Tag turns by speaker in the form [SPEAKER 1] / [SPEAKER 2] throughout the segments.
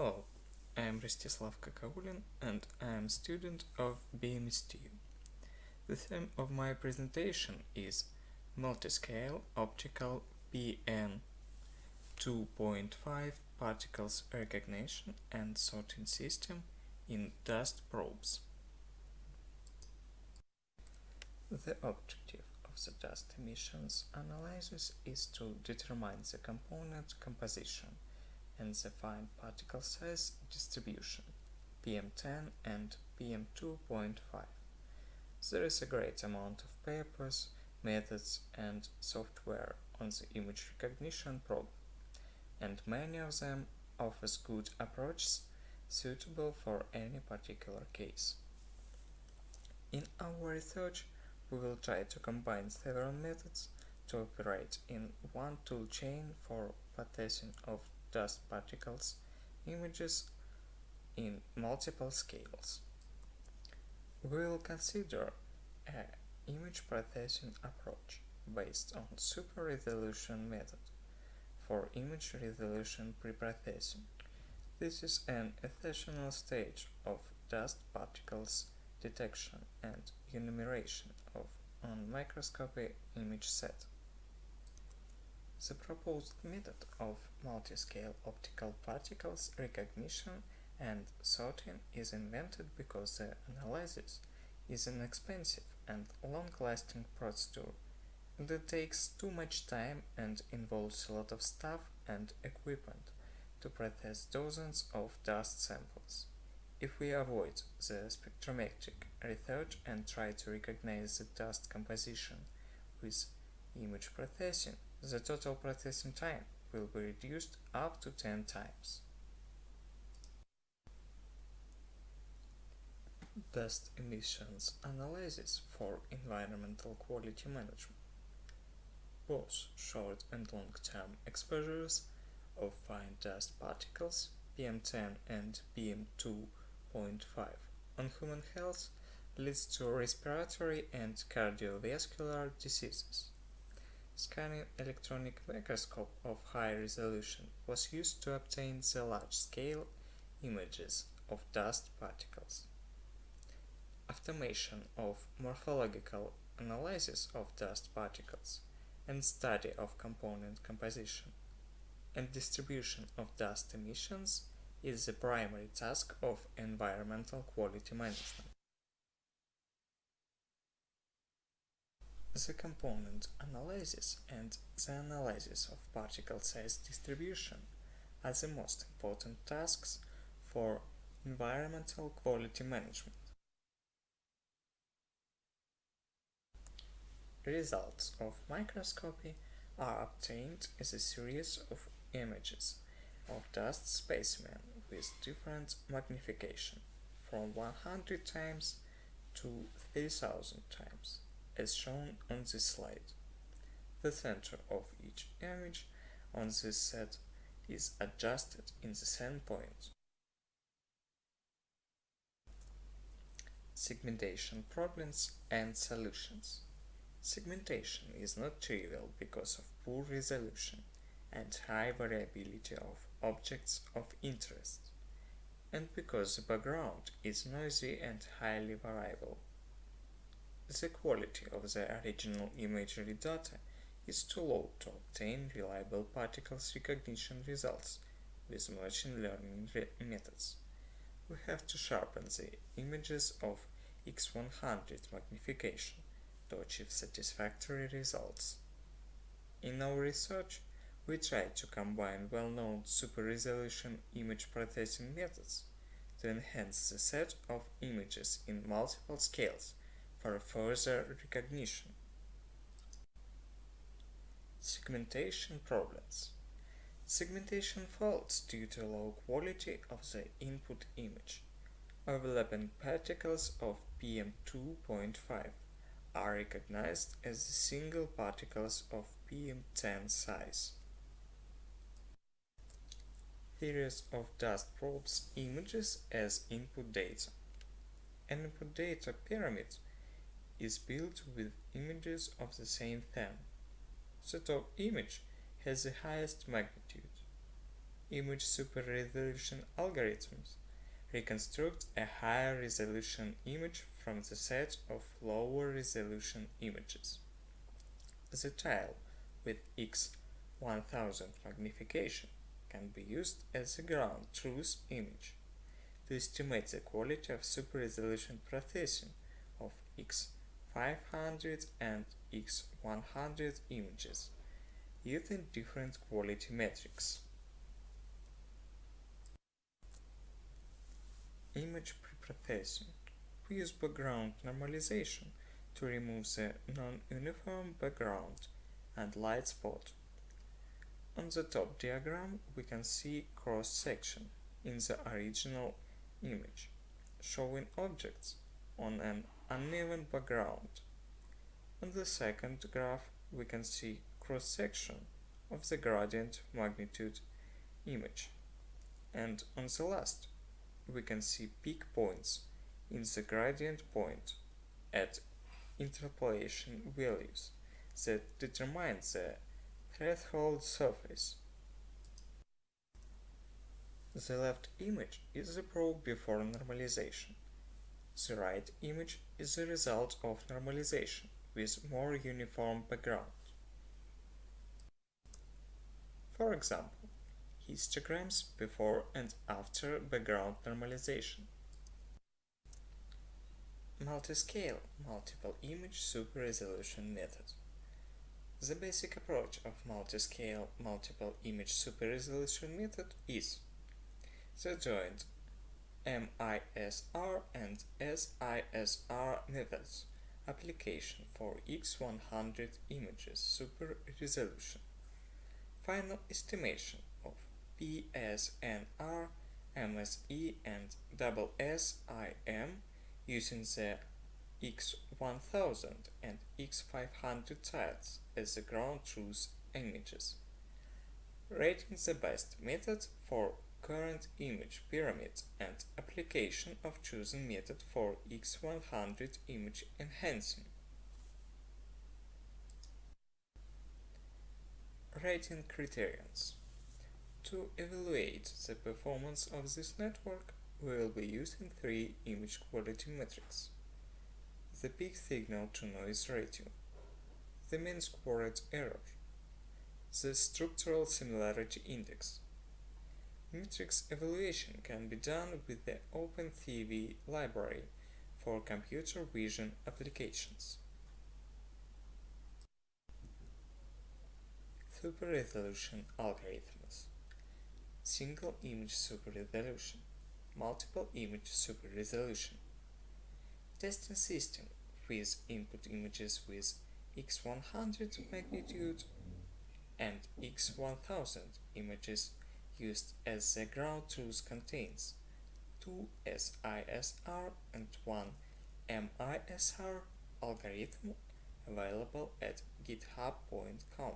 [SPEAKER 1] Hello, I am Rostislav Kokoulin and I am a student of BMSTU. The theme of my presentation is Multiscale Optical PM2.5 Particles Recognition and Sorting System in Dust Probes. The objective of the dust emissions analysis is to determine the component composition and the fine particle size distribution PM10 and PM2.5. There is a great amount of papers, methods and software on the image recognition probe, and many of them offers good approaches suitable for any particular case. In our research, we will try to combine several methods to operate in one tool chain for processing of dust particles images in multiple scales. We will consider an image processing approach based on super resolution method for image resolution preprocessing. This is an essential stage of dust particles detection and enumeration of on microscopy image set. The proposed method of multiscale optical particles recognition and sorting is invented because the analysis is an expensive and long-lasting procedure that takes too much time and involves a lot of staff and equipment to process dozens of dust samples. If we avoid the spectrometric research and try to recognize the dust composition with image processing, the total processing time will be reduced up to 10 times. Dust emissions analysis for environmental quality management. Both short and long-term exposures of fine dust particles PM10 and PM2.5 on human health leads to respiratory and cardiovascular diseases. Scanning electronic microscope of high resolution was used to obtain the large-scale images of dust particles. Automation of morphological analysis of dust particles and study of component composition and distribution of dust emissions is the primary task of environmental quality management. The component analysis and the analysis of particle size distribution are the most important tasks for environmental quality management. Results of microscopy are obtained as a series of images of dust specimen with different magnification from 100 times to 3000 times, as shown on this slide. The center of each image on this set is adjusted in the same point. Segmentation problems and solutions. Segmentation is not trivial because of poor resolution and high variability of objects of interest, and because the background is noisy and highly variable. The quality of the original imagery data is too low to obtain reliable particles recognition results with machine learning methods. We have to sharpen the images of x100 magnification to achieve satisfactory results. In our research, we tried to combine well-known super-resolution image processing methods to enhance the set of images in multiple scales for further recognition. Segmentation problems. Segmentation faults due to low quality of the input image. Overlapping particles of PM2.5 are recognized as single particles of PM10 size. Series of dust probes images as input data. An input data pyramid is built with images of the same theme. The top image has the highest magnitude. image super-resolution algorithms reconstruct a higher resolution image from the set of lower resolution images. The tile with x1000 magnification can be used as a ground truth image to estimate the quality of super-resolution processing of x500 and x100 images using different quality metrics. Image preprocessing. We use background normalization to remove the non-uniform background and light spot. On the top diagram we can see cross-section in the original image, showing objects on an uneven background. On the second graph we can see cross-section of the gradient magnitude image, and on the last we can see peak points in the gradient point at interpolation values that determine the threshold surface. The left image is the probe before normalization. The right image is the result of normalization with more uniform background. For example, histograms before and after background normalization. Multiscale multiple image super resolution method. The basic approach of multiscale multiple image super resolution method is the joint MISR and SISR methods application for x100 images super resolution, final estimation of PSNR, MSE and SSIM using the x1000 and x500 tiles as the ground truth images, rating the best method for current image pyramid and application of chosen method for x100 image enhancing. Rating criterions. To evaluate the performance of this network, we will be using three image quality metrics: the peak signal to noise ratio, the mean squared error, the structural similarity index. Metrics evaluation can be done with the OpenCV library for computer vision applications. Super resolution algorithms. Single image super resolution, multiple image super resolution. Testing system with input images with x100 magnitude and x1000 images used as the ground truth contains 2 SISR and 1 MISR algorithm available at github.com.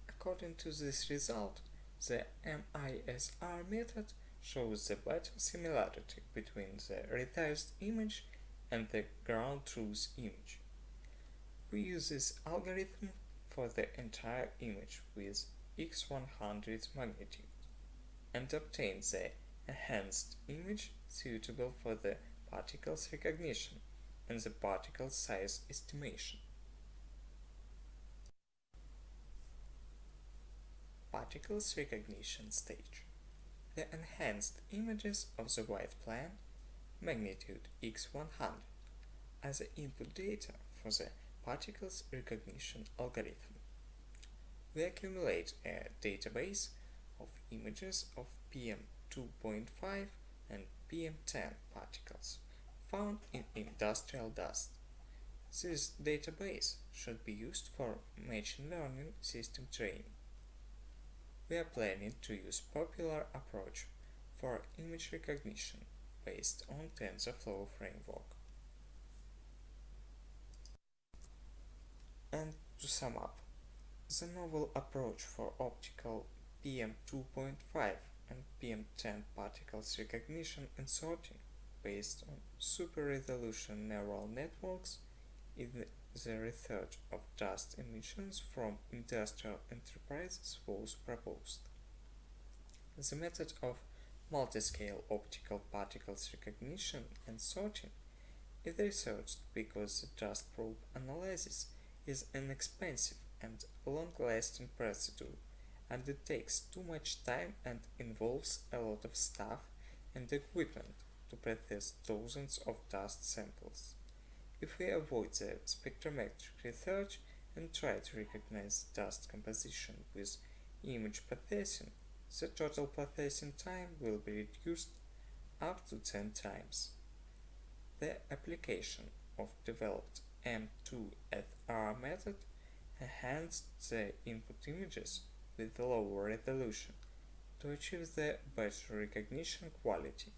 [SPEAKER 1] According to this result, the MISR method shows the better similarity between the resized image and the ground truth image. We use this algorithm for the entire image with x100 magnitude and obtain the enhanced image suitable for the particles recognition and the particle size estimation. Particles recognition stage. The enhanced images of the white plane, magnitude x100, are the input data for the particles recognition algorithm. We accumulate a database of images of PM2.5 and PM10 particles found in industrial dust. This database should be used for machine learning system training. We are planning to use popular approach for image recognition based on TensorFlow framework. And to sum up, the novel approach for optical PM2.5 and PM10 particles recognition and sorting based on super resolution neural networks is the the research of dust emissions from industrial enterprises was proposed. The method of multiscale optical particles recognition and sorting is researched because the dust probe analysis is an expensive and long-lasting procedure, and it takes too much time and involves a lot of staff and equipment to process thousands of dust samples. If we avoid the spectrometric research and try to recognize dust composition with image processing, the total processing time will be reduced up to 10 times. The application of developed M2FR method enhanced the input images with lower resolution to achieve the better recognition quality.